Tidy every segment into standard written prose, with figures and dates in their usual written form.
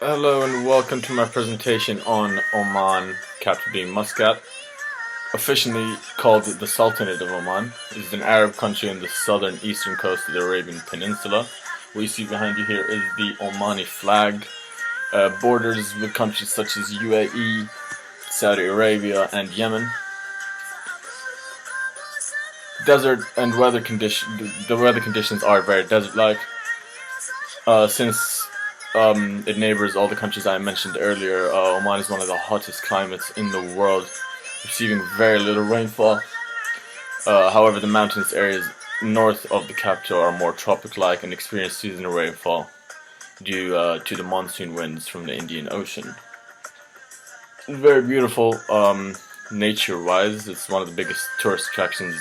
Hello and welcome to my presentation on Oman, capital being Muscat. Officially called the Sultanate of Oman, it is an Arab country on the southern eastern coast of the Arabian Peninsula. What you see behind you here is the Omani flag. Borders with countries such as UAE, Saudi Arabia, and Yemen. Desert and weather condition. The weather conditions are very desert-like. Since it neighbors all the countries I mentioned earlier, Oman is one of the hottest climates in the world, receiving very little rainfall. However, the mountainous areas north of the capital are more tropical-like and experience seasonal rainfall due to the monsoon winds from the Indian Ocean. Very beautiful nature-wise. It's one of the biggest tourist attractions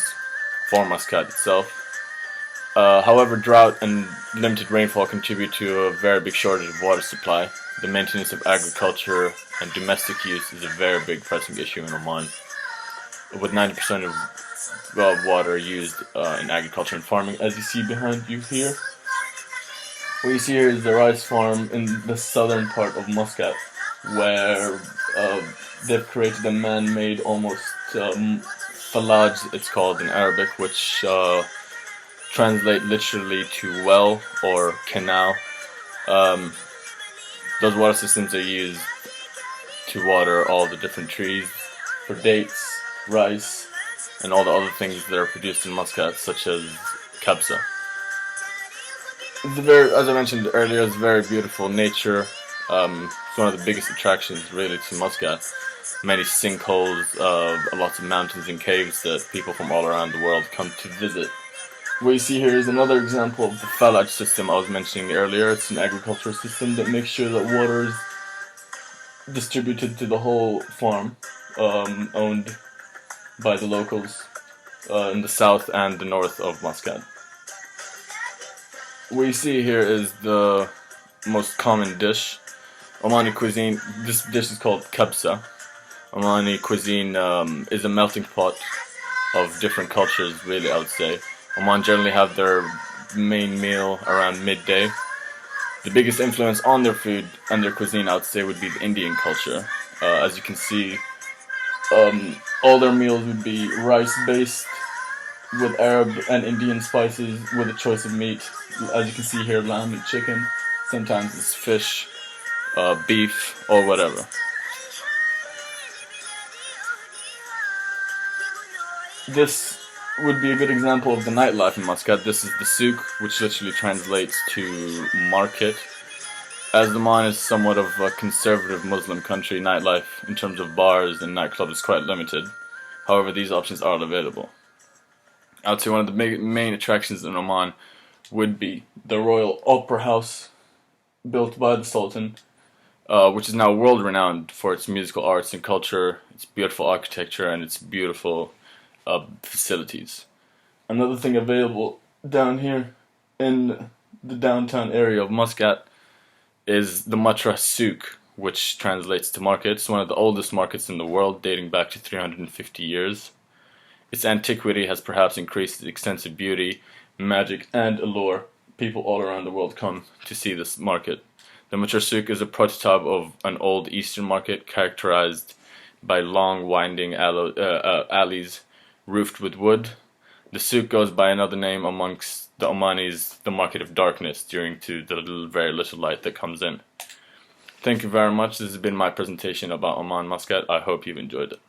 for Muscat itself. However, drought and limited rainfall contribute to a very big shortage of water supply. The maintenance of agriculture and domestic use is a very big pressing issue in Oman, with 90% of water used in agriculture and farming, as you see behind you here. What you see here is the rice farm in the southern part of Muscat, where they've created a man-made almost falaj, it's called in Arabic, which translate literally to well or canal. Those water systems are used to water all the different trees for dates, rice, and all the other things that are produced in Muscat, such as kabsa. As I mentioned earlier, it's very beautiful nature. It's one of the biggest attractions really to Muscat. Many sinkholes, lots of mountains and caves that people from all around the world come to visit. What you see here is another example of the falaj system I was mentioning earlier. It's an agricultural system that makes sure that water is distributed to the whole farm, owned by the locals in the south and the north of Muscat. What you see here is the most common dish. Omani cuisine, this dish is called kabsa. Omani cuisine is a melting pot of different cultures, really, I would say. Oman generally have their main meal around midday. The biggest influence on their food and their cuisine, I would say, would be the Indian culture. As you can see, all their meals would be rice-based with Arab and Indian spices with a choice of meat. As you can see here, lamb and chicken. Sometimes it's fish, beef, or whatever. This would be a good example of the nightlife in Muscat. This is the souk, which literally translates to market. As Oman is somewhat of a conservative Muslim country, nightlife in terms of bars and nightclubs is quite limited. However, these options are available. I would say one of the main attractions in Oman would be the Royal Opera House, built by the Sultan, which is now world-renowned for its musical arts and culture, its beautiful architecture, and its beautiful facilities. Another thing available down here in the downtown area of Muscat is the Matra Souk, which translates to market. It's one of the oldest markets in the world, dating back to 350 years. Its antiquity has perhaps increased its extensive beauty, magic, and allure. People all around the world come to see this market. The Matra Souk is a prototype of an old Eastern market characterized by long, winding alleys roofed with wood. The souk goes by another name amongst the Omanis, the market of darkness, due to the very little light that comes in. Thank you very much. This has been my presentation about Oman Muscat. I hope you've enjoyed it.